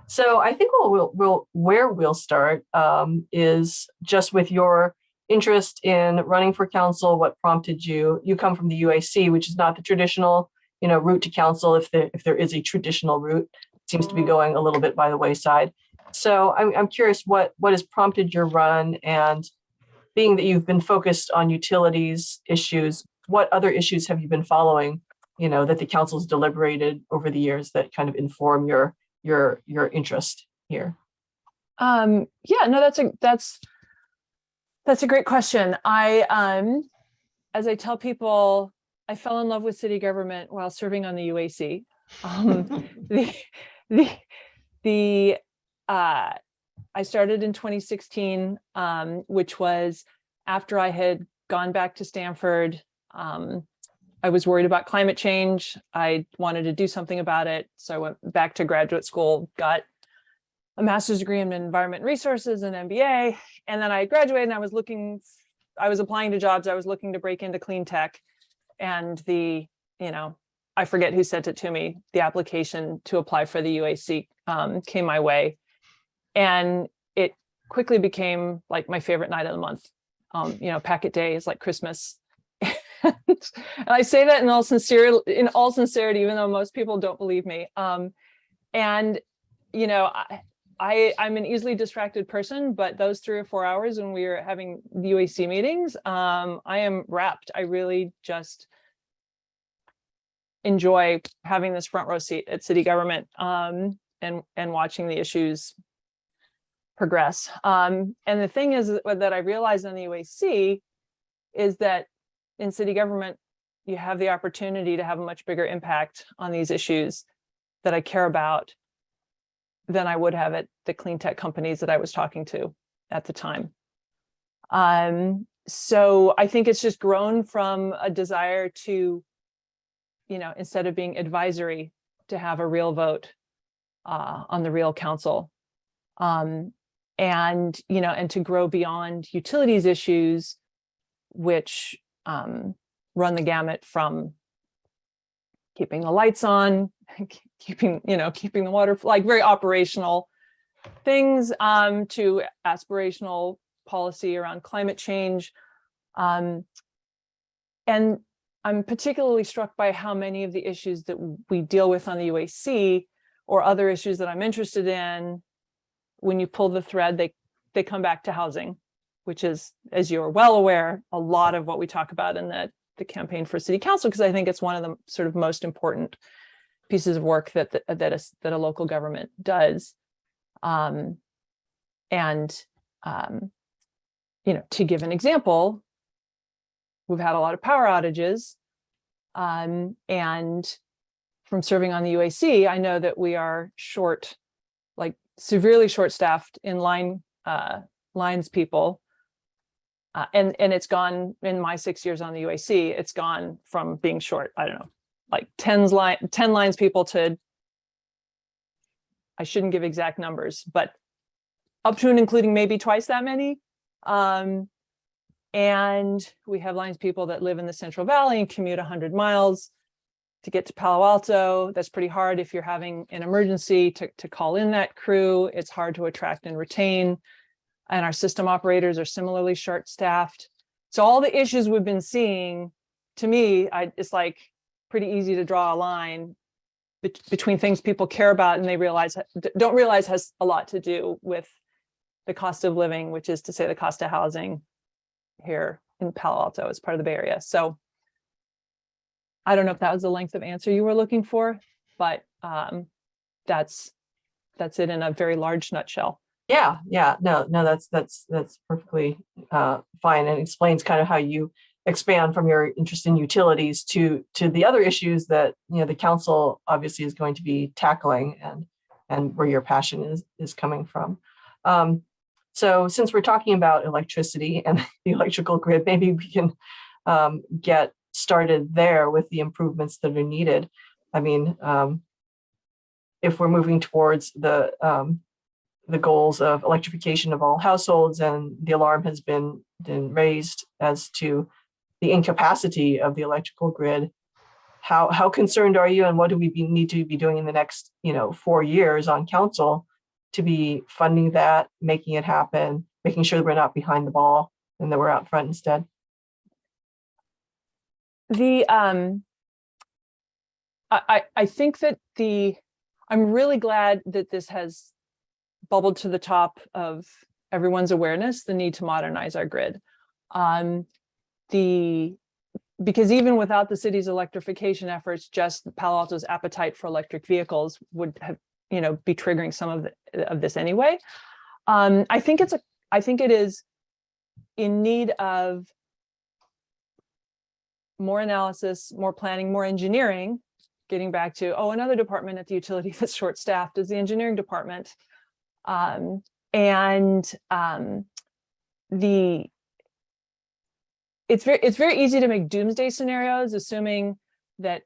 So I think where we'll start is just with your interest in running for council. What prompted you? You come from the UAC, which is not the traditional, route to council. If there is a traditional route, it seems to be going a little bit by the wayside. So I'm curious what has prompted your run, and being that you've been focused on utilities issues, what other issues have you been following? That the council's deliberated over the years that kind of inform your interest here. Yeah, no, that's a great question. As I tell people, I fell in love with city government while serving on the UAC. I started in 2016, which was after I had gone back to Stanford. I was worried about climate change. I wanted to do something about it. So I went back to graduate school, got a master's degree in environment resources and MBA. And then I graduated and I was applying to jobs. I was looking to break into clean tech. And I forget who sent it to me, the application to apply for the UAC came my way. And it quickly became like my favorite night of the month. Packet day is like Christmas. And I say that in all sincerity, even though most people don't believe me. I'm an easily distracted person, but those 3 or 4 hours when we were having UAC meetings, I am wrapped. I really just enjoy having this front row seat at city government and watching the issues progress. And the thing is that I realized on the UAC is that in city government, you have the opportunity to have a much bigger impact on these issues that I care about than I would have at the clean tech companies that I was talking to at the time. So I think it's just grown from a desire to, instead of being advisory, to have a real vote on the real council. And to grow beyond utilities issues, which run the gamut from keeping the lights on, keeping the water, like very operational things, to aspirational policy around climate change. And I'm particularly struck by how many of the issues that we deal with on the UAC or other issues that I'm interested in, when you pull the thread, they come back to housing, which is, as you're well aware, a lot of what we talk about in the campaign for city council, because I think it's one of the sort of most important pieces of work that a local government does. To give an example, we've had a lot of power outages, and from serving on the UAC, I know that we are short, like severely short-staffed in lines people. And it's gone, in my 6 years on the UAC, it's gone from being short, I don't know, like 10 lines people to, I shouldn't give exact numbers, but up to and including maybe twice that many. And we have lines people that live in the Central Valley and commute 100 miles to get to Palo Alto. That's pretty hard if you're having an emergency to call in that crew. It's hard to attract and retain. And our system operators are similarly short-staffed. So all the issues we've been seeing, to me, it's like pretty easy to draw a line between things people care about and they don't realize has a lot to do with the cost of living, which is to say the cost of housing here in Palo Alto as part of the Bay Area. So I don't know if that was the length of answer you were looking for, but that's it in a very large nutshell. Yeah. No, that's perfectly fine, and explains kind of how you expand from your interest in utilities to the other issues that the council obviously is going to be tackling, and where your passion is coming from. So since we're talking about electricity and the electrical grid, maybe we can get started there with the improvements that are needed. I mean, if we're moving towards the goals of electrification of all households, and the alarm has been raised as to the incapacity of the electrical grid, how concerned are you, and what do we need to be doing in the next 4 years on council to be funding that, making it happen, making sure that we're not behind the ball and that we're out front instead? I think that I'm really glad that this has bubbled to the top of everyone's awareness, the need to modernize our grid. Because even without the city's electrification efforts, just Palo Alto's appetite for electric vehicles would have, be triggering some of this anyway. I think it is in need of more analysis, more planning, more engineering. Getting back to another department at the utility that's short-staffed is the engineering department, it's very easy to make doomsday scenarios, assuming that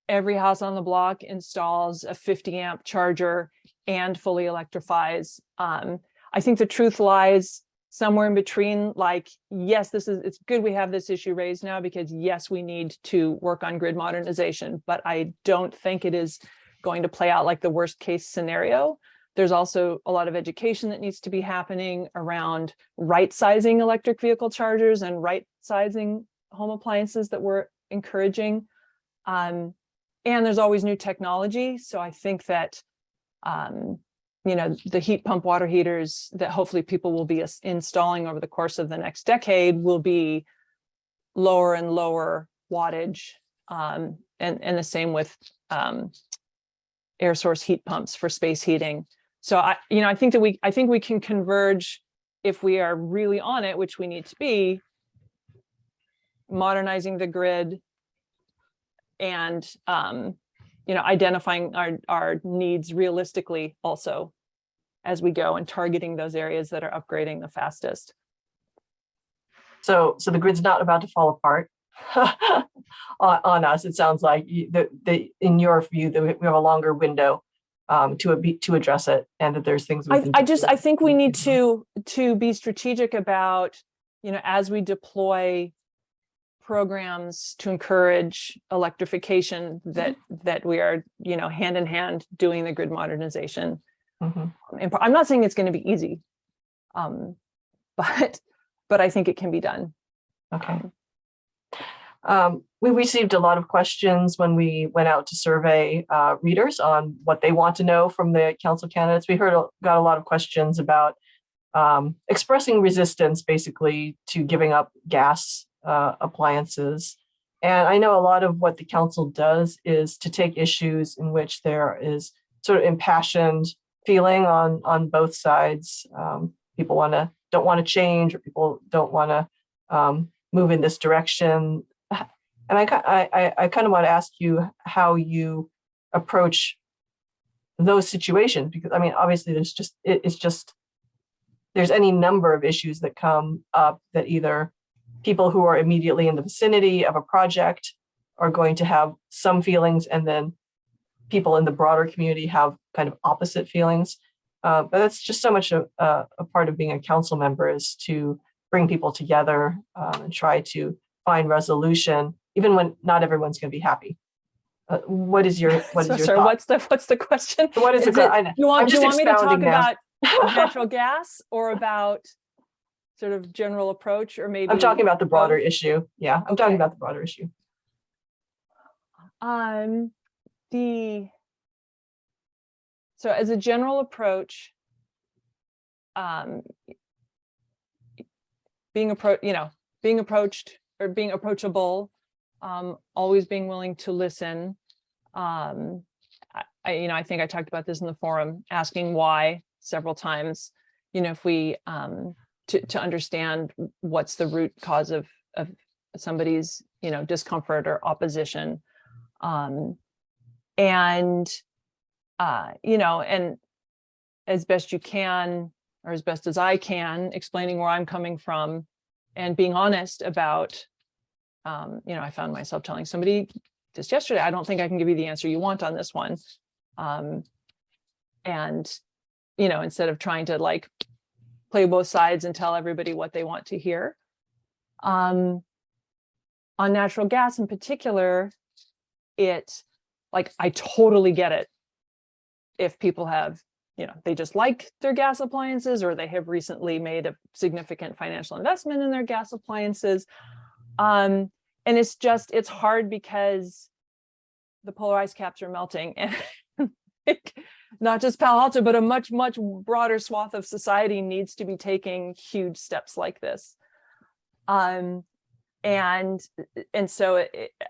every house on the block installs a 50 amp charger and fully electrifies. I think the truth lies somewhere in between. Like, yes, it's good we have this issue raised now, because yes, we need to work on grid modernization, but I don't think it is going to play out like the worst case scenario. There's also a lot of education that needs to be happening around right-sizing electric vehicle chargers and right-sizing home appliances that we're encouraging. And there's always new technology. So I think that, the heat pump water heaters that hopefully people will be installing over the course of the next decade will be lower and lower wattage, and the same with air source heat pumps for space heating. So I think we can converge if we are really on it, which we need to be, modernizing the grid and identifying our needs realistically also as we go, and targeting those areas that are upgrading the fastest. So the grid's not about to fall apart on us. It sounds like in your view that we have a longer window to address it, and that there's things we can do. I think we need to be strategic about, as we deploy programs to encourage electrification, that we are, hand in hand doing the grid modernization. Mm-hmm. And I'm not saying it's going to be easy, but I think it can be done. Okay. We received a lot of questions when we went out to survey readers on what they want to know from the council candidates. We got a lot of questions about expressing resistance, basically, to giving up gas appliances. And I know a lot of what the council does is to take issues in which there is sort of impassioned feeling on both sides. People don't want to change, or people don't want to move in this direction. And I kind of want to ask you how you approach those situations, because I mean, obviously there's any number of issues that come up that either people who are immediately in the vicinity of a project are going to have some feelings, and then people in the broader community have kind of opposite feelings. But that's just so much a part of being a council member, is to bring people together and try to find resolution, even when not everyone's going to be happy. What is your thought? What's the question? What is do you want me to talk about natural gas, or about sort of general approach, or maybe? I'm talking about the broader issue. Yeah, I'm talking about the broader issue. So as a general approach, being approached or being approachable, always being willing to listen. I think I talked about this in the forum, asking why several times, if we, to understand what's the root cause of somebody's, discomfort or opposition. And as best you can, or as best as I can, explaining where I'm coming from and being honest about, I found myself telling somebody just yesterday, I don't think I can give you the answer you want on this one. And, instead of trying to like play both sides and tell everybody what they want to hear. On natural gas in particular, I totally get it if people have, they just like their gas appliances, or they have recently made a significant financial investment in their gas appliances. And it's hard because the polar ice caps are melting, and not just Palo Alto, but a much, much broader swath of society needs to be taking huge steps like this. And so,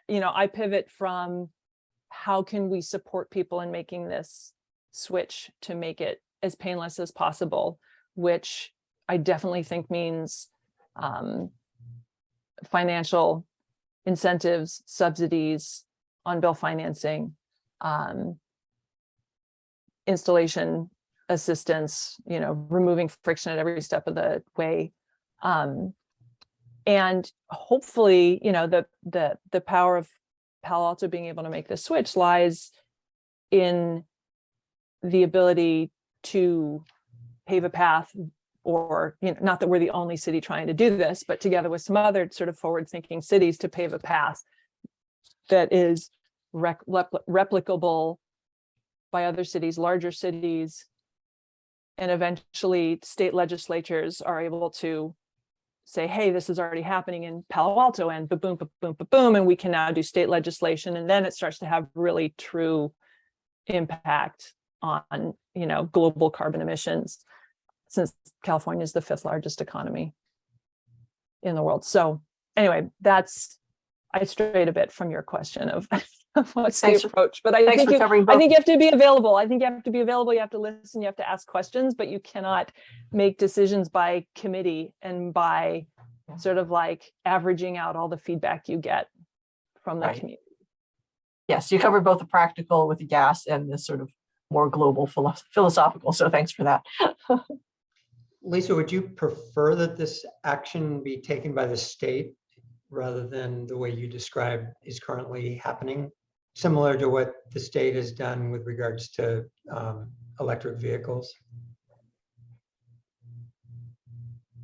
I pivot from how can we support people in making this switch to make it as painless as possible, which I definitely think means financial incentives, subsidies, on-bill financing, installation assistance, removing friction at every step of the way. And hopefully, the power of Palo Alto being able to make this switch lies in the ability to pave a path, or not that we're the only city trying to do this, but together with some other sort of forward-thinking cities, to pave a path that is replicable by other cities, larger cities, and eventually state legislatures are able to say, hey, this is already happening in Palo Alto, and boom, boom, boom, and we can now do state legislation, and then it starts to have really true impact on, global carbon emissions, since California is the 5th largest economy in the world. So anyway, I strayed a bit from your question of what's the approach, but I think you have to be available. I think you have to be available. You have to listen. You have to ask questions, but you cannot make decisions by committee and by sort of like averaging out all the feedback you get from the community. Yes, you covered both the practical with the gas and the sort of more global philosophical. So thanks for that. Lisa, would you prefer that this action be taken by the state rather than the way you described is currently happening, similar to what the state has done with regards to electric vehicles?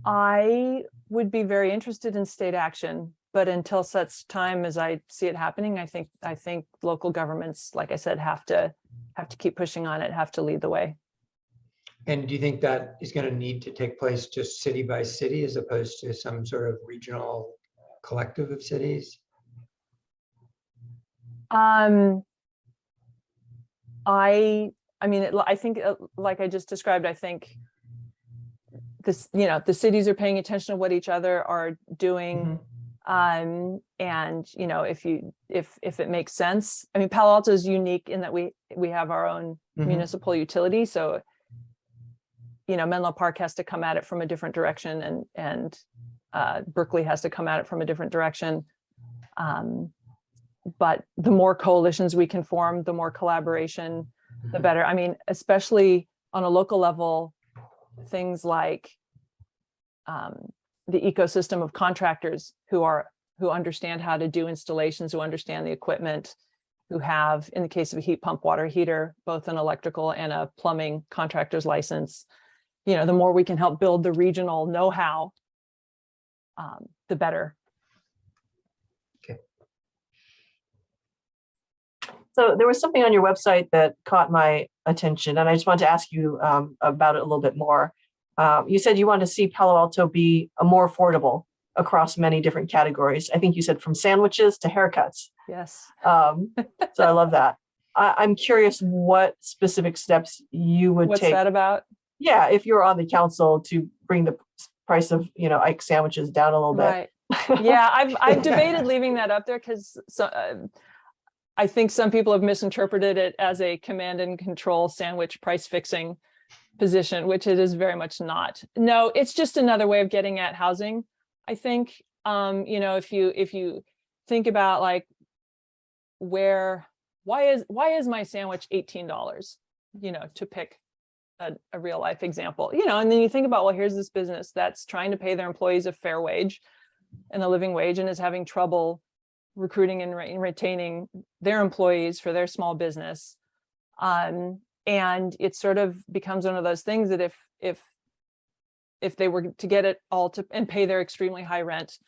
I would be very interested in state action, but until such time as I see it happening, I think local governments, like I said, have to keep pushing on it, have to lead the way. And do you think that is going to need to take place just city by city as opposed to some sort of regional collective of cities? I think, like I just described, I think this, the cities are paying attention to what each other are doing. Mm-hmm. And if it makes sense, Palo Alto is unique in that we have our own mm-hmm. municipal utility. So, Menlo Park has to come at it from a different direction, and Berkeley has to come at it from a different direction. But the more coalitions we can form, the more collaboration, the better. Especially on a local level, things like the ecosystem of contractors who understand how to do installations, who understand the equipment, who have, in the case of a heat pump water heater, both an electrical and a plumbing contractor's license. The more we can help build the regional know-how, the better. Okay. So there was something on your website that caught my attention, and I just wanted to ask you about it a little bit more. You said you want to see Palo Alto be more affordable across many different categories. I think you said from sandwiches to haircuts. Yes. So I love that. I'm curious what specific steps you would take. What's that about? Yeah, if you're on the council to bring the price of, Ike sandwiches down a little bit. Right. Yeah, I've debated leaving that up there because I think some people have misinterpreted it as a command and control sandwich price fixing position, which it is very much not. No, it's just another way of getting at housing. I think, if you think about like why is my sandwich $18? To pick a real life example, and then you think about, well, here's this business that's trying to pay their employees a fair wage and a living wage and is having trouble recruiting and retaining their employees for their small business. And it sort of becomes one of those things that if they were to get it all and pay their extremely high rent.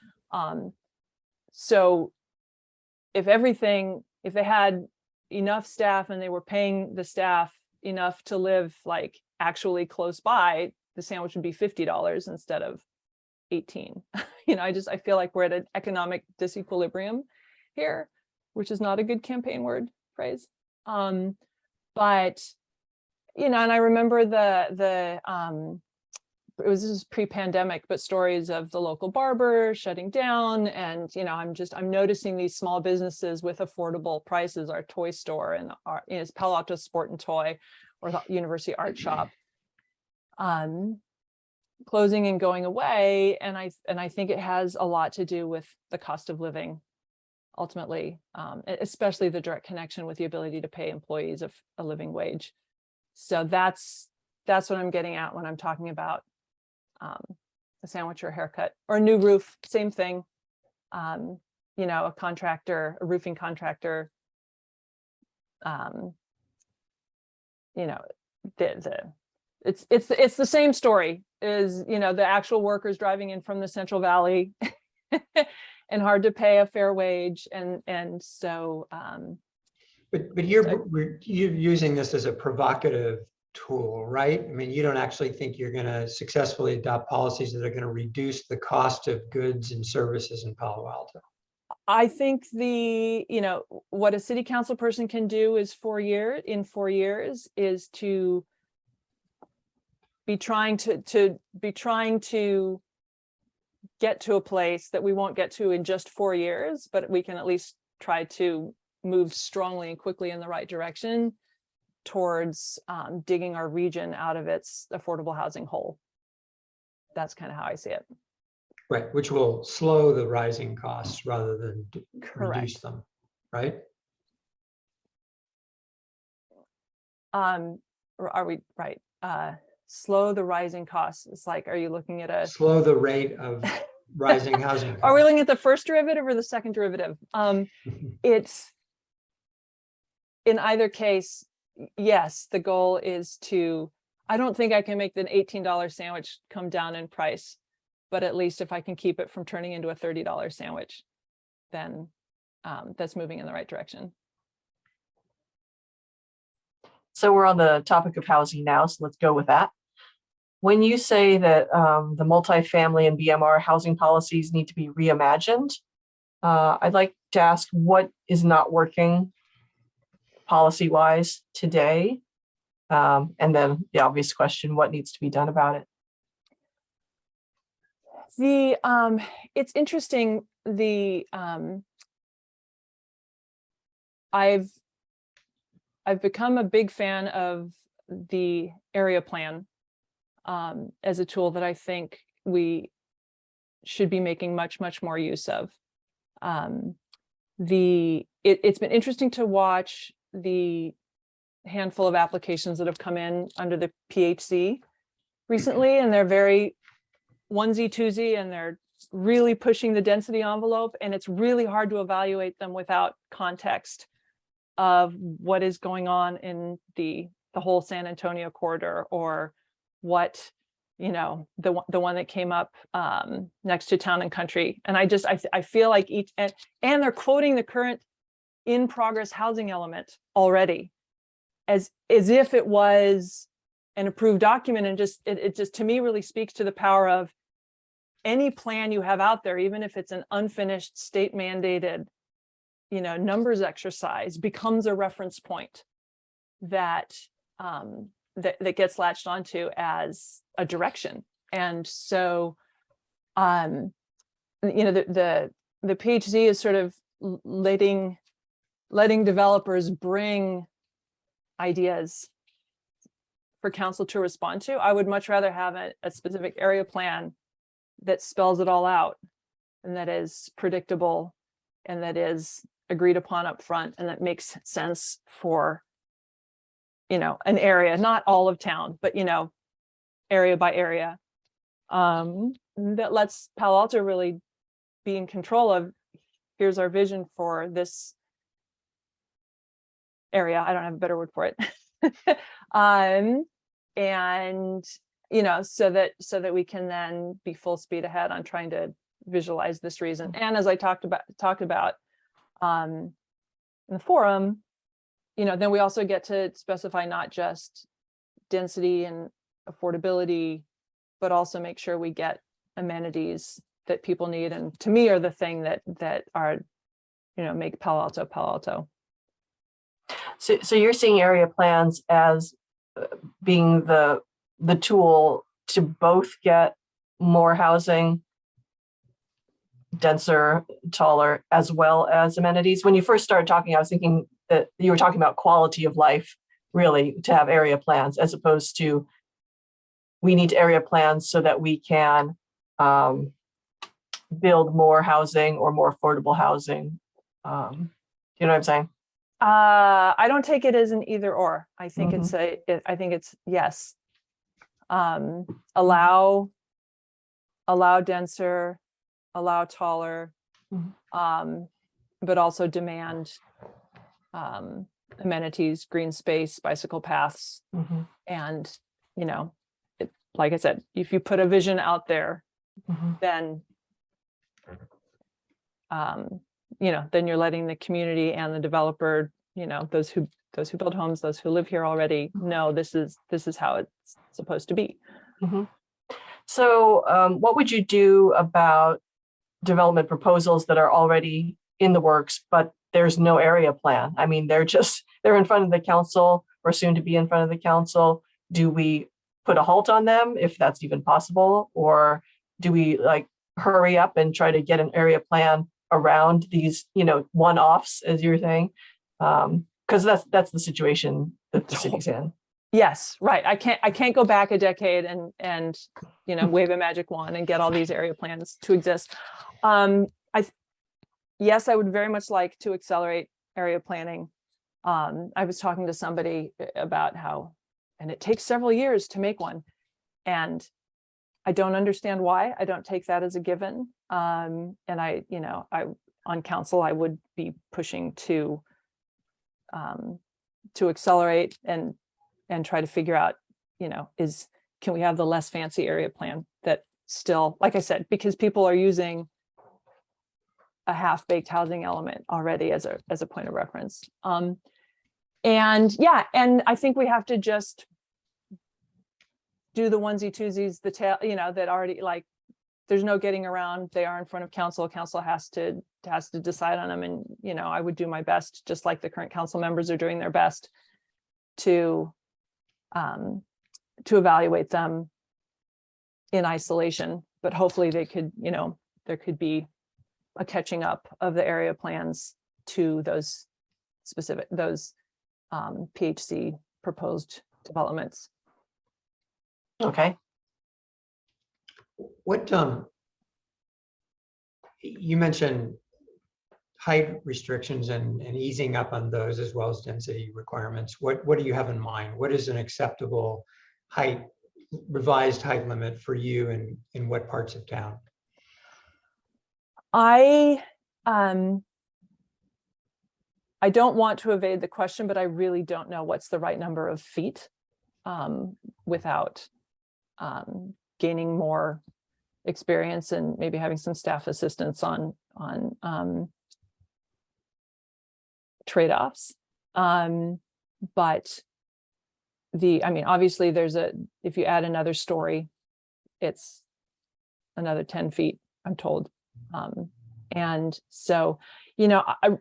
So if everything if they had enough staff and they were paying the staff enough to live like actually close by, the sandwich would be $50 instead of 18. I feel like we're at an economic disequilibrium here, which is not a good campaign word phrase. But and I remember this is pre-pandemic, but stories of the local barber shutting down, and I'm noticing these small businesses with affordable prices, our toy store and our Palo Alto Sport and Toy, or the University Art Shop, closing and going away. And I think it has a lot to do with the cost of living, ultimately, especially the direct connection with the ability to pay employees a living wage. So that's what I'm getting at when I'm talking about a sandwich or a haircut or a new roof. Same thing. A contractor, a roofing contractor. It's the same story. Is the actual workers driving in from the Central Valley and hard to pay a fair wage, and so. But you're using this as a provocative tool, right? I mean, you don't actually think you're going to successfully adopt policies that are going to reduce the cost of goods and services in Palo Alto. I think what a city council person can do is 4 years is to be trying to get to a place that we won't get to in just 4 years, but we can at least try to move strongly and quickly in the right direction towards digging our region out of its affordable housing hole. That's kind of how I see it. Right, which will slow the rising costs rather than reduce them, right? Are we right? Slow the rising costs. It's like, are you looking at slow the rate of rising housing costs? Are we looking at the first derivative or the second derivative? It's in either case, yes, the goal is I don't think I can make the $18 sandwich come down in price, but at least if I can keep it from turning into a $30 sandwich, then that's moving in the right direction. So we're on the topic of housing now, so let's go with that. When you say that the multifamily and BMR housing policies need to be reimagined, I'd like to ask what is not working policy-wise today? And then the obvious question, what needs to be done about it? It's interesting. I've become a big fan of the area plan as a tool that I think we should be making much more use of. It's been interesting to watch the handful of applications that have come in under the PHC recently, and they're very onesie twosie, and they're really pushing the density envelope, and it's really hard to evaluate them without context of what is going on in the whole San Antonio corridor, or what the one that came up next to Town and Country. And I feel like and they're quoting the current in progress housing element already as if it was an approved document, and it just to me really speaks to the power of any plan you have out there, even if it's an unfinished state mandated numbers exercise, becomes a reference point that that gets latched onto as a direction. And so the PhD is sort of letting developers bring ideas for council to respond to. I would much rather have a specific area plan that spells it all out, and that is predictable, and that is agreed upon up front, and that makes sense for an area, not all of town, but area by area, that lets Palo Alto really be in control of, here's our vision for this area. I don't have a better word for it. And so that we can then be full speed ahead on trying to visualize this reason. And as I talked about, in the forum, then we also get to specify not just density and affordability, but also make sure we get amenities that people need, and to me are the thing that are, make Palo Alto Palo Alto. So you're seeing area plans as being the tool to both get more housing, denser, taller, as well as amenities. When you first started talking, I was thinking that you were talking about quality of life, really, to have area plans, as opposed to we need area plans so that we can build more housing or more affordable housing. You know what I'm saying? I don't take it as an either or. I think I think it's yes. Allow denser, allow taller, but also demand amenities, green space, bicycle paths, and like I said, if you put a vision out there, then then you're letting the community and the developer, those who build homes, those who live here already, know this is how it's supposed to be. So what would you do about development proposals that are already in the works, but there's no area plan? I mean, they're in front of the council or soon to be in front of the council. Do we put a halt on them if that's even possible? Or do we hurry up and try to get an area plan around these, one-offs, as you're saying? Because that's the situation that the city's in. Yes, right. I can't go back a decade and wave a magic wand and get all these area plans to exist. Yes, I would very much like to accelerate area planning. I was talking to somebody about how, and it takes several years to make one, and I don't understand why. I don't take that as a given. And I on council, I would be pushing to accelerate and try to figure out, can we have the less fancy area plan that still, like I said, because people are using a half-baked housing element already as a point of reference. And I think we have to just do the onesie twosies, the tail, that already, there's no getting around. They are in front of council. Council has to decide on them. And, I would do my best, just like the current council members are doing their best to evaluate them in isolation, but hopefully they could, there could be a catching up of the area plans to those specific, PHC proposed developments. Okay. What you mentioned height restrictions and easing up on those, as well as density requirements. What do you have in mind? What is an acceptable revised height limit for you in what parts of town? I don't want to evade the question, but I really don't know what's the right number of feet without gaining more experience and maybe having some staff assistance on trade-offs. But obviously if you add another story, it's another 10 feet, I'm told. And so,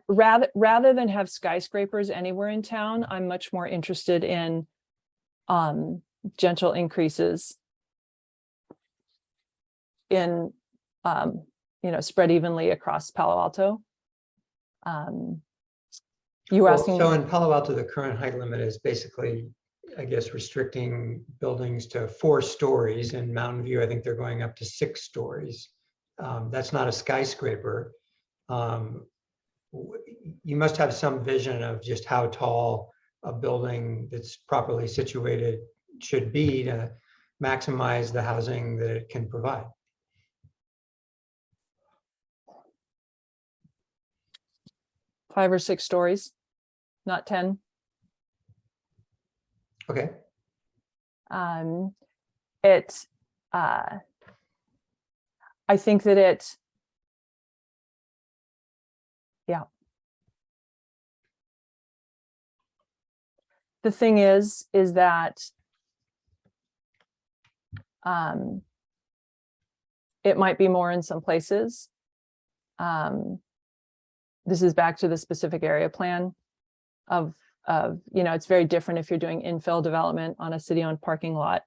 rather than have skyscrapers anywhere in town, I'm much more interested in gentle increases in, spread evenly across Palo Alto. You were asking. So in Palo Alto, the current height limit is basically, I guess, restricting buildings to 4 stories. In Mountain View, I think they're going up to 6 stories. That's not a skyscraper. You must have some vision of just how tall a building that's properly situated should be to maximize the housing that it can provide. Five or 6 stories, not 10. Okay. I think that the thing is that it might be more in some places. This is back to the specific area plan of, it's very different if you're doing infill development on a city-owned parking lot.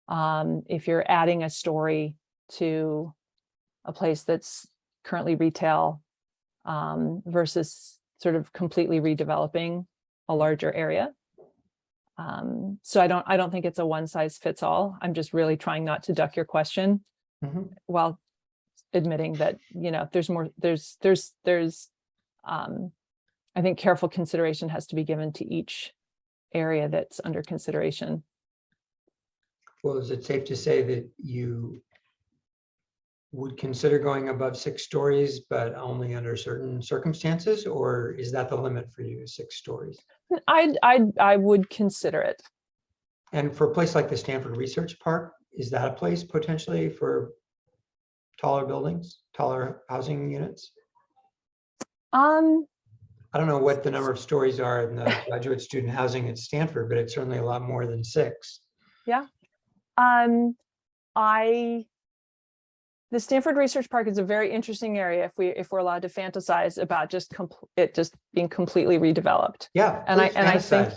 If you're adding a story to a place that's currently retail, versus sort of completely redeveloping a larger area. So I don't think it's a one size fits all. I'm just really trying not to duck your question while admitting that, there's more, I think careful consideration has to be given to each area that's under consideration. Well, is it safe to say that you would consider going above 6 stories, but only under certain circumstances, or is that the limit for you, 6 stories? I would consider it. And for a place like the Stanford Research Park, is that a place potentially for taller buildings, taller housing units? I don't know what the number of stories are in the graduate student housing at Stanford, but it's certainly a lot more than 6. Yeah. The Stanford Research Park is a very interesting area if we're allowed to fantasize about just it just being completely redeveloped. Yeah, and I think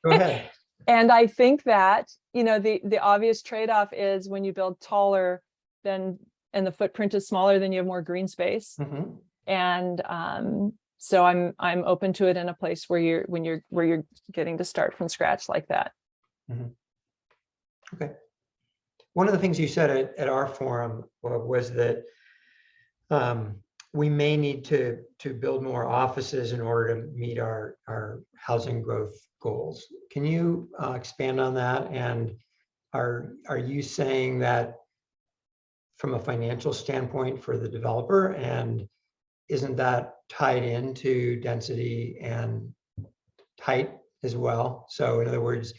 go ahead. And I think that the obvious trade-off is when you build taller, then and the footprint is smaller, then you have more green space. And so I'm open to it in a place where you're getting to start from scratch like that. Okay. One of the things you said at our forum was that we may need to build more offices in order to meet our housing growth goals. Can you expand on that? And are you saying that from a financial standpoint for the developer, and isn't that tied into density and height as well? So in other words,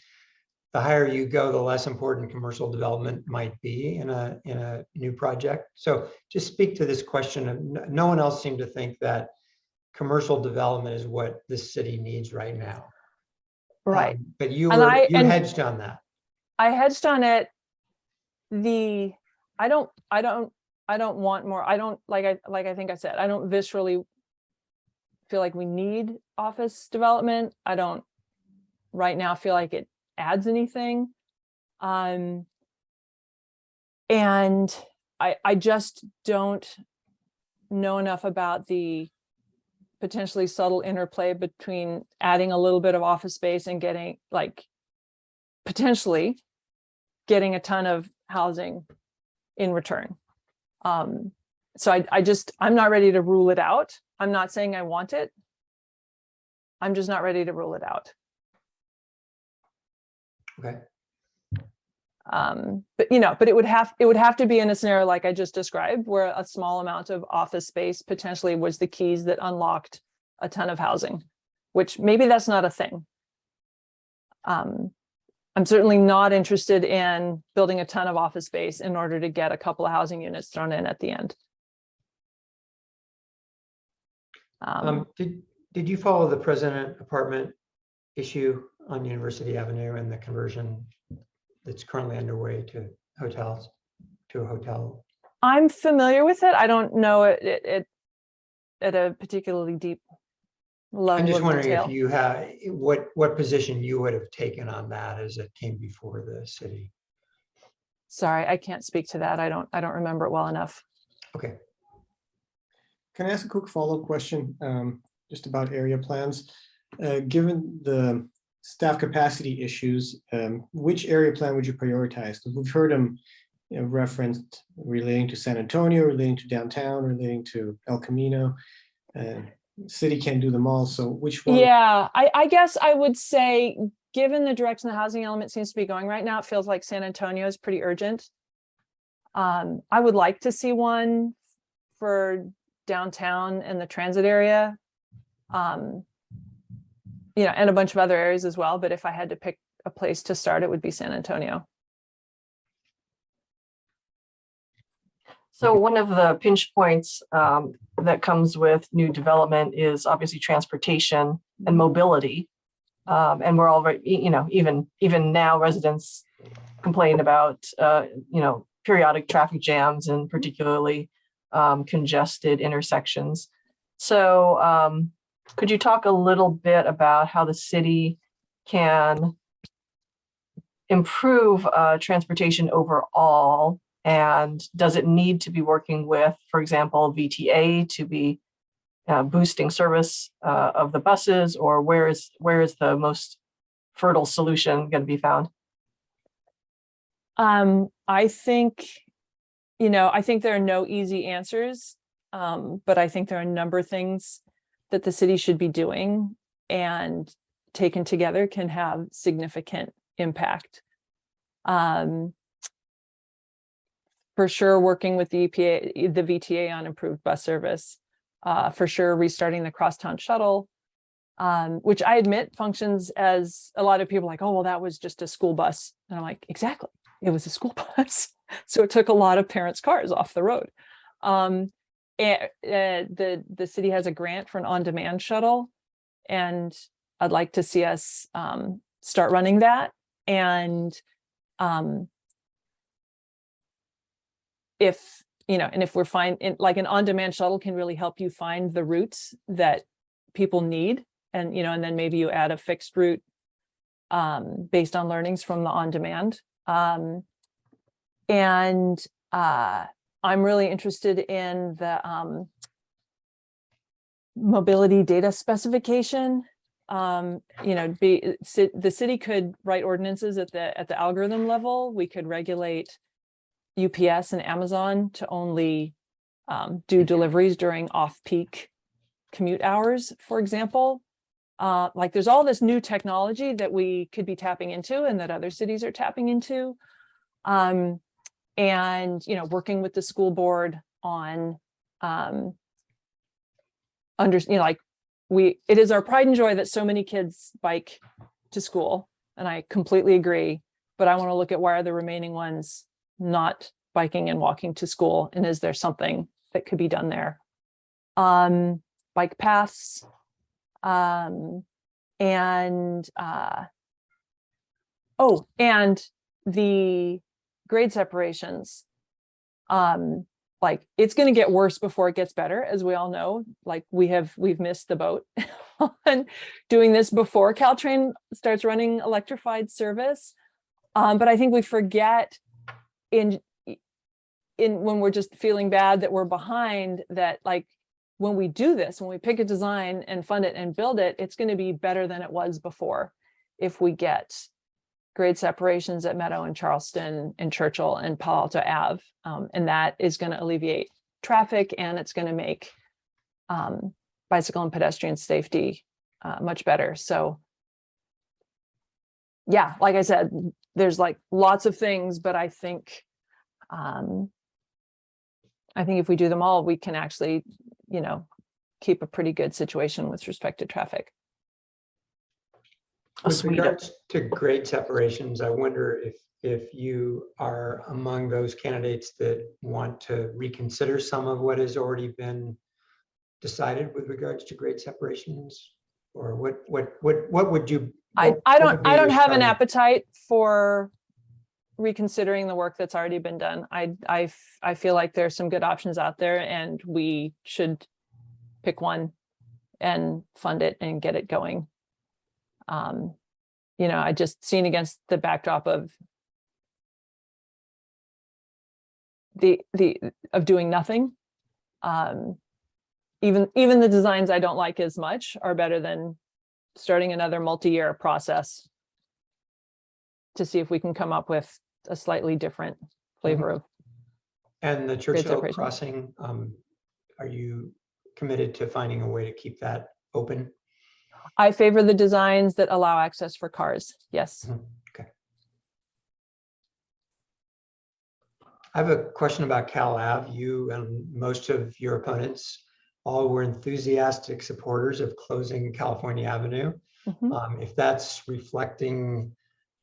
the higher you go, the less important commercial development might be in a new project. So just speak to this question of no one else seemed to think that commercial development is what this city needs right now. Right. But you hedged on that. I hedged on it. I don't want more. I don't I think I said, I don't viscerally feel like we need office development. I don't right now feel like it adds anything. And I just don't know enough about the potentially subtle interplay between adding a little bit of office space and getting potentially getting a ton of housing in return. So I'm not ready to rule it out. I'm not saying I want it. I'm just not ready to rule it out. Okay. But it would have to be in a scenario like I just described, where a small amount of office space potentially was the keys that unlocked a ton of housing, which maybe that's not a thing. I'm certainly not interested in building a ton of office space in order to get a couple of housing units thrown in at the end. Did you follow the President apartment issue on University Avenue and the conversion that's currently underway to a hotel? I'm familiar with it. I don't know it at a particularly deep level. I'm just of wondering detail. if you have what position you would have taken on that as it came before the city. Sorry, I can't speak to that. I don't remember it well enough. Okay. Can I ask a quick follow-up question just about area plans? Given the staff capacity issues, which area plan would you prioritize? Because we've heard them referenced relating to San Antonio, relating to downtown, relating to El Camino. City can't do them all, so which one? Yeah, I guess I would say, given the direction the housing element seems to be going right now, it feels like San Antonio is pretty urgent. I would like to see one for downtown and the transit area, and a bunch of other areas as well. But if I had to pick a place to start, it would be San Antonio. So one of the pinch points that comes with new development is obviously transportation and mobility. And we're already, even now residents complain about, periodic traffic jams and particularly congested intersections. So could you talk a little bit about how the city can improve transportation overall? And does it need to be working with, for example, VTA to be boosting service of the buses, or where is the most fertile solution going to be found? I think, I think there are no easy answers, but I think there are a number of things that the city should be doing, and taken together can have significant impact. For sure, working with the EPA, the VTA on improved bus service. For sure, restarting the crosstown shuttle, which I admit functions as a lot of people are like, oh, well, that was just a school bus. And I'm like, exactly, it was a school bus. So it took a lot of parents' cars off the road. The city has a grant for an on-demand shuttle, and I'd like to see us start running that. And if we're like an on-demand shuttle can really help you find the routes that people need, and and then maybe you add a fixed route based on learnings from the on-demand. I'm really interested in the mobility data specification. The city could write ordinances at the algorithm level. We could regulate UPS and Amazon to only do deliveries during off-peak commute hours, for example. Like there's all this new technology that we could be tapping into and that other cities are tapping into. And working with the school board on it is our pride and joy that so many kids bike to school, and I completely agree, but I want to look at why are the remaining ones not biking and walking to school, and is there something that could be done there? Bike paths, and the grade separations. Like it's going to get worse before it gets better, as we all know. Like we've missed the boat on doing this before Caltrain starts running electrified service. But I think we forget in when we're just feeling bad that we're behind, that like when we do this, when we pick a design and fund it and build it, it's going to be better than it was before if we get grade separations at Meadow and Charleston and Churchill and Palo Alto Ave. And that is going to alleviate traffic, and it's going to make bicycle and pedestrian safety much better. So yeah, like I said, there's like lots of things, but I think if we do them all, we can actually, keep a pretty good situation with respect to traffic. With regards to grade separations, I wonder if you are among those candidates that want to reconsider some of what has already been decided with regards to grade separations, or what would you? I don't have an appetite for reconsidering the work that's already been done. I feel like there's some good options out there, and we should pick one and fund it and get it going. I just seen against the backdrop of of doing nothing. Even the designs I don't like as much are better than starting another multi-year process to see if we can come up with a slightly different flavor of. And the Churchill crossing, are you committed to finding a way to keep that open? I favor the designs that allow access for cars. Yes. Okay. I have a question about Cal Ave. You and most of your opponents all were enthusiastic supporters of closing California Avenue. If that's reflecting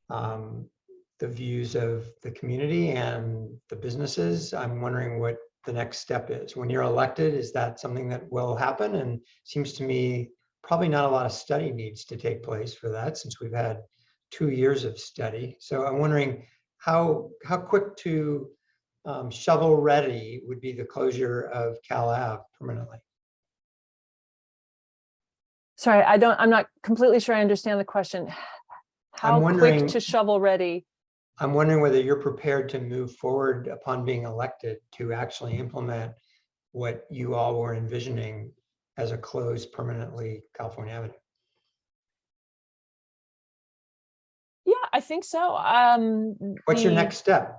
the views of the community and the businesses, I'm wondering what the next step is. When you're elected, is that something that will happen? And it seems to me probably not a lot of study needs to take place for that, since we've had 2 years of study. So I'm wondering how quick to shovel ready would be the closure of Cal Ave permanently? Sorry, I'm not completely sure I understand the question. How quick wondering- to shovel ready? I'm wondering whether you're prepared to move forward upon being elected to actually implement what you all were envisioning as a closed permanently California Avenue. Yeah, I think so. What's your next step?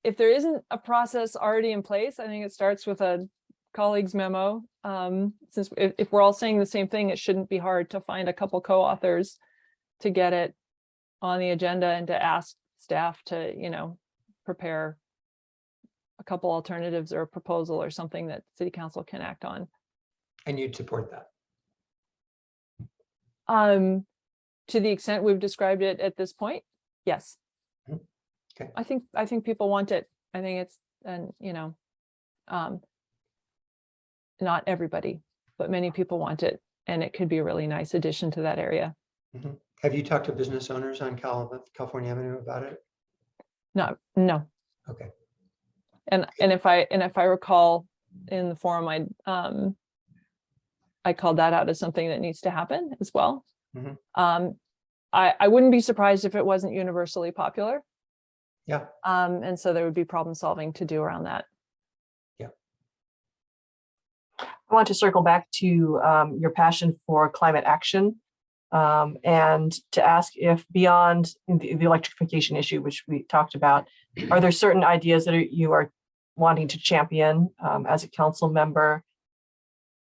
If there isn't a process already in place, I think it starts with a colleague's memo. Since if we're all saying the same thing, it shouldn't be hard to find a couple co-authors to get it on the agenda and to ask staff to, prepare a couple alternatives or a proposal or something that City Council can act on. And you'd support that? To the extent we've described it at this point, yes. Okay. I think people want it. I think it's, and not everybody, but many people want it, and it could be a really nice addition to that area. Mm-hmm. Have you talked to business owners on California Avenue about it? No. Okay. And if I recall in the forum, I called that out as something that needs to happen as well. Mm-hmm. I wouldn't be surprised if it wasn't universally popular. Yeah. And so there would be problem solving to do around that. Yeah. I want to circle back to your passion for climate action, and to ask if beyond the electrification issue, which we talked about, are there certain ideas that you are wanting to champion as a council member,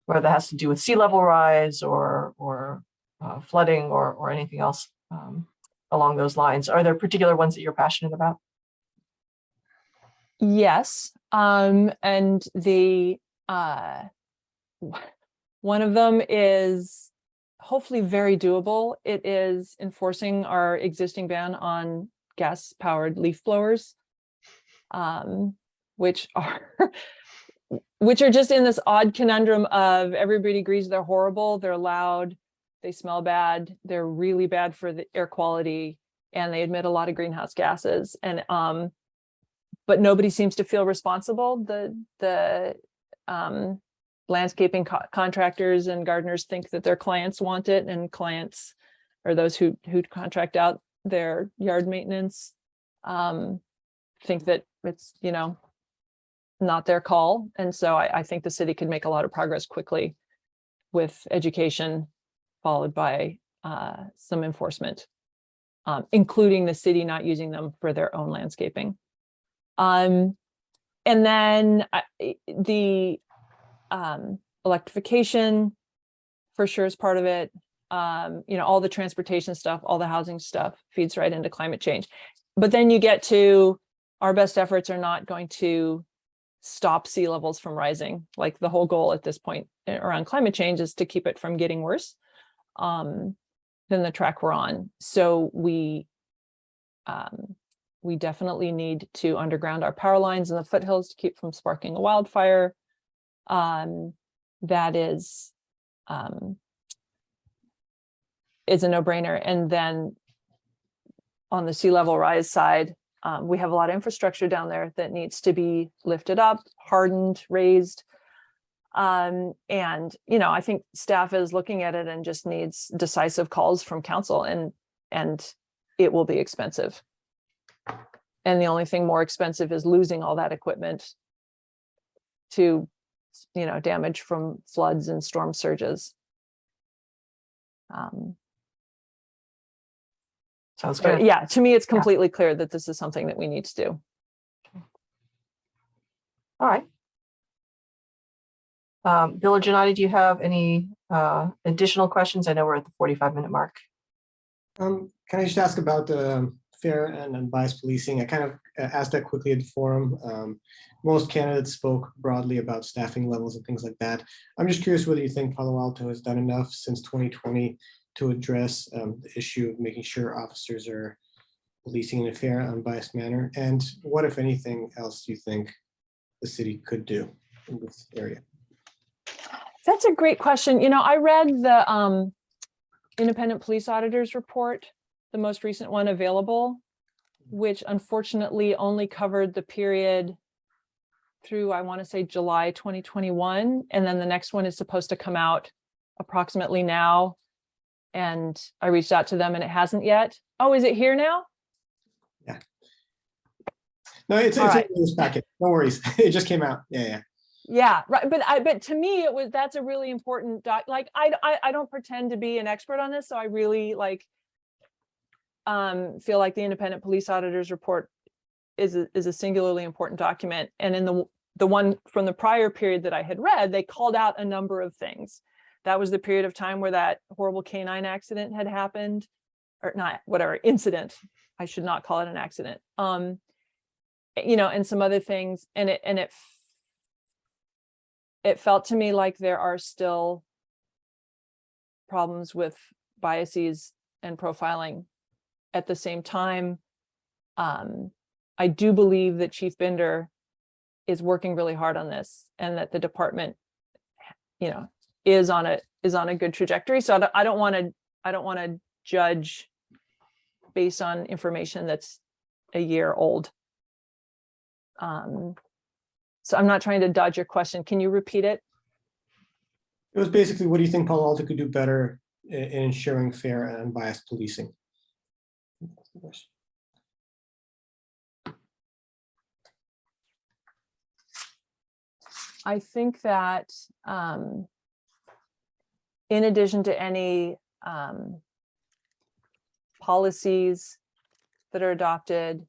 whether that has to do with sea level rise or flooding or anything else along those lines? Are there particular ones that you're passionate about? Yes. And the one of them is hopefully very doable. It is enforcing our existing ban on gas-powered leaf blowers, which are just in this odd conundrum of everybody agrees they're horrible, they're loud, they smell bad, they're really bad for the air quality, and they emit a lot of greenhouse gases. And but nobody seems to feel responsible. The landscaping contractors and gardeners think that their clients want it, and clients, or those who contract out their yard maintenance, think that it's not their call. And so I think the city could make a lot of progress quickly with education, followed by some enforcement, including the city not using them for their own landscaping. And then the electrification for sure is part of it. All the transportation stuff, all the housing stuff feeds right into climate change. But then you get to our best efforts are not going to stop sea levels from rising. Like the whole goal at this point around climate change is to keep it from getting worse than the track we're on. So we definitely need to underground our power lines in the foothills to keep from sparking a wildfire. That is a no-brainer. And then on the sea level rise side, we have a lot of infrastructure down there that needs to be lifted up, hardened, raised. And I think staff is looking at it and just needs decisive calls from council, and it will be expensive. And the only thing more expensive is losing all that equipment to, damage from floods and storm surges. Sounds good. Yeah, to me, it's completely clear that this is something that we need to do. All right. Bill or Gennady, do you have any additional questions? I know we're at the 45-minute mark. Can I just ask about the fair and unbiased policing? I kind of asked that quickly at the forum. Most candidates spoke broadly about staffing levels and things like that. I'm just curious whether you think Palo Alto has done enough since 2020 to address the issue of making sure officers are policing in a fair, unbiased manner. And what, if anything, else do you think the city could do in this area? That's a great question. You know, I read the independent police auditors report, the most recent one available, which unfortunately only covered the period through, I want to say, July 2021. And then the next one is supposed to come out approximately now. And I reached out to them and it hasn't yet. Oh, is it here now? Yeah. No, it's All right. in this packet. No worries. It just came out. Yeah. Yeah, right. But to me, that's a really important like I don't pretend to be an expert on this, so I really feel like the independent police auditors report is a singularly important document. And in the one from the prior period that I had read, they called out a number of things. That was the period of time where that horrible canine accident had happened, or not, whatever, incident. I should not call it an accident. You know, and some other things, and it felt to me like there are still problems with biases and profiling. At the same time, I do believe that Chief Binder is working really hard on this, and that the department, you know, is on a good trajectory. So I don't want to judge based on information that's a year old. So I'm not trying to dodge your question. Can you repeat it? It was basically, what do you think Palo Alto could do better in ensuring fair and unbiased policing? I think that in addition to any policies that are adopted,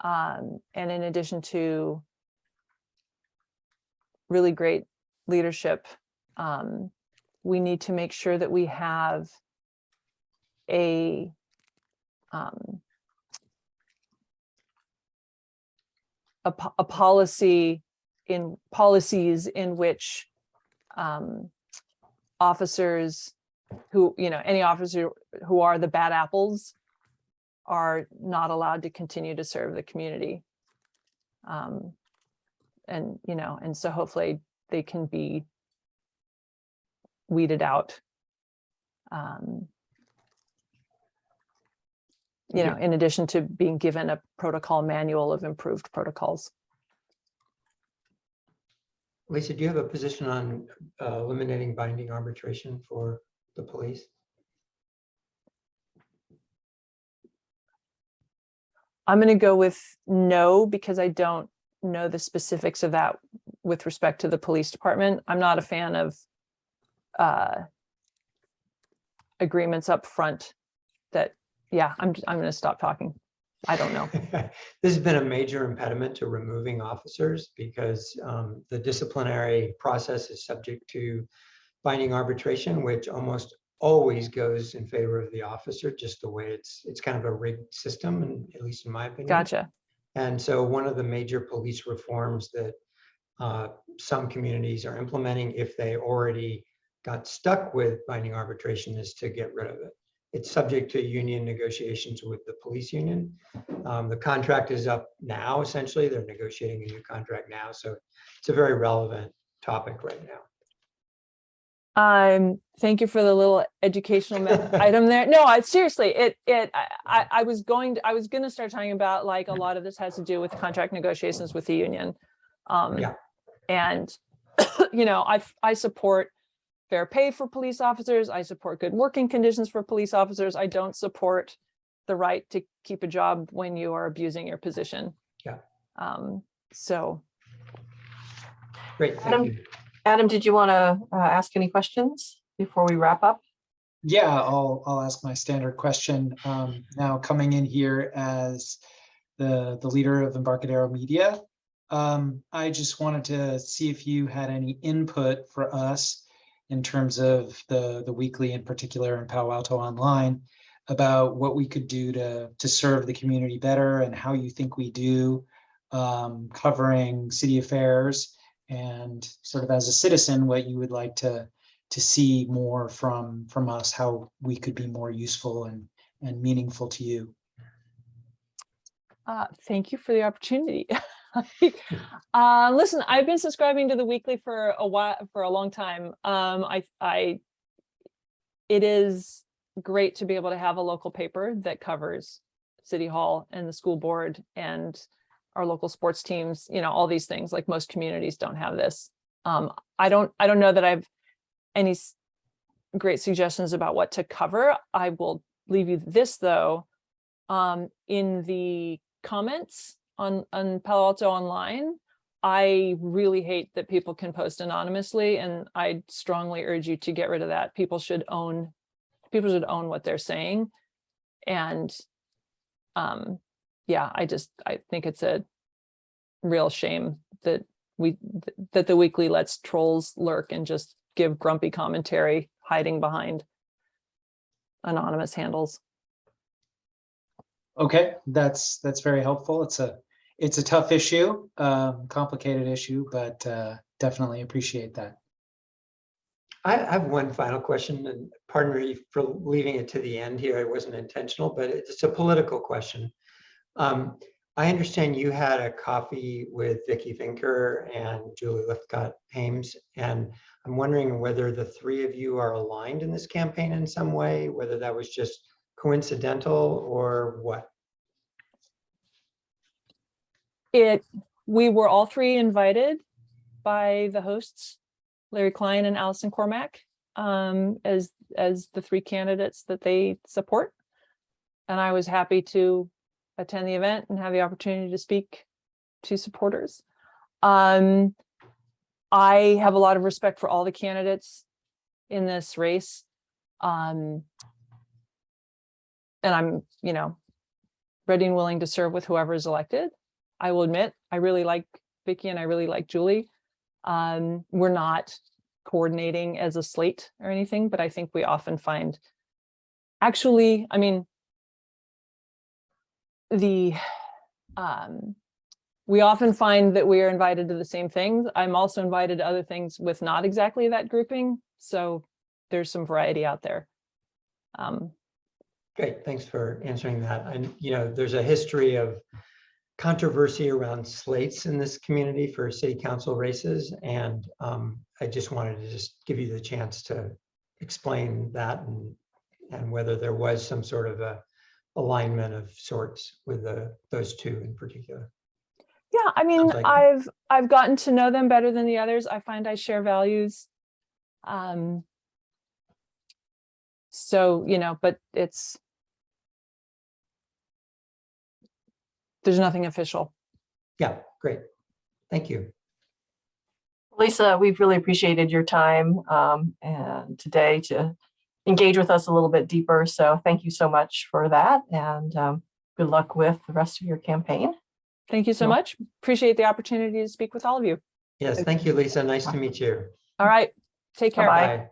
and in addition to really great leadership, we need to make sure that we have a policies in which officers who, you know, any officer who are the bad apples are not allowed to continue to serve the community. And, you know, and so hopefully they can be weeded out. You know, in addition to being given a protocol manual of improved protocols. Lisa, do you have a position on eliminating binding arbitration for the police? I'm going to go with no, because I don't know the specifics of that with respect to the police department. I'm not a fan of agreements up front that, yeah, I'm going to stop talking. I don't know. This has been a major impediment to removing officers because the disciplinary process is subject to binding arbitration, which almost always goes in favor of the officer, just the way it's kind of a rigged system, and at least in my opinion. Gotcha. And so one of the major police reforms that some communities are implementing, if they already got stuck with binding arbitration, is to get rid of it. It's subject to union negotiations with the police union. The contract is up now, essentially. They're negotiating a new contract now. So it's a very relevant topic right now. Thank you for the little educational item there. No, seriously, I was going to start talking about, like, a lot of this has to do with contract negotiations with the union. And, you know, I support fair pay for police officers. I support good working conditions for police officers. I don't support the right to keep a job when you are abusing your position. Yeah. So. Great, thank you. Adam, did you want to ask any questions before we wrap up? Yeah, I'll ask my standard question. Now, coming in here as the leader of Embarcadero Media, I just wanted to see if you had any input for us in terms of the weekly, in particular, in Palo Alto Online, about what we could do to serve the community better, and how you think we do, covering city affairs, and sort of as a citizen, what you would like to see more from us, how we could be more useful and meaningful to you. Thank you for the opportunity. Listen, I've been subscribing to the Weekly for a while, for a long time. It is great to be able to have a local paper that covers City Hall and the school board and our local sports teams, you know, all these things. Like most communities don't have this. I don't know that I've any great suggestions about what to cover. I will leave you this though. In the comments on Palo Alto Online, I really hate that people can post anonymously, and I strongly urge you to get rid of that. People should own what they're saying. And yeah, I think it's a real shame that the Weekly lets trolls lurk and just give grumpy commentary hiding behind anonymous handles. Okay, that's very helpful. It's a tough issue, complicated issue, but definitely appreciate that. I have one final question, and pardon me for leaving it to the end here. It wasn't intentional, but it's a political question. I understand you had a coffee with Vicki Vinker and Julie Lithcott-Ames, and I'm wondering whether the three of you are aligned in this campaign in some way, whether that was just coincidental or what? We were all three invited by the hosts, Larry Klein and Allison Cormack, as the three candidates that they support. And I was happy to attend the event and have the opportunity to speak to supporters. I have a lot of respect for all the candidates in this race. And I'm, you know, ready and willing to serve with whoever is elected. I will admit, I really like Vicki and I really like Julie. We're not coordinating as a slate or anything, but I think we often find, actually, I mean, we often find that we are invited to the same things. I'm also invited to other things with not exactly that grouping. So there's some variety out there. Great, thanks for answering that. And you know, there's a history of controversy around slates in this community for city council races, and I just wanted to just give you the chance to explain that and whether there was some sort of a alignment of sorts with those two in particular. Yeah, I mean, like I've gotten to know them better than the others. I find I share values. So, you know, but there's nothing official. Yeah, great. Thank you. Lisa, we've really appreciated your time and today to engage with us a little bit deeper. So thank you so much for that, and good luck with the rest of your campaign. Thank you so much. Appreciate the opportunity to speak with all of you. Yes, thank you, Lisa. Nice to meet you. All right. Take care. Bye-bye.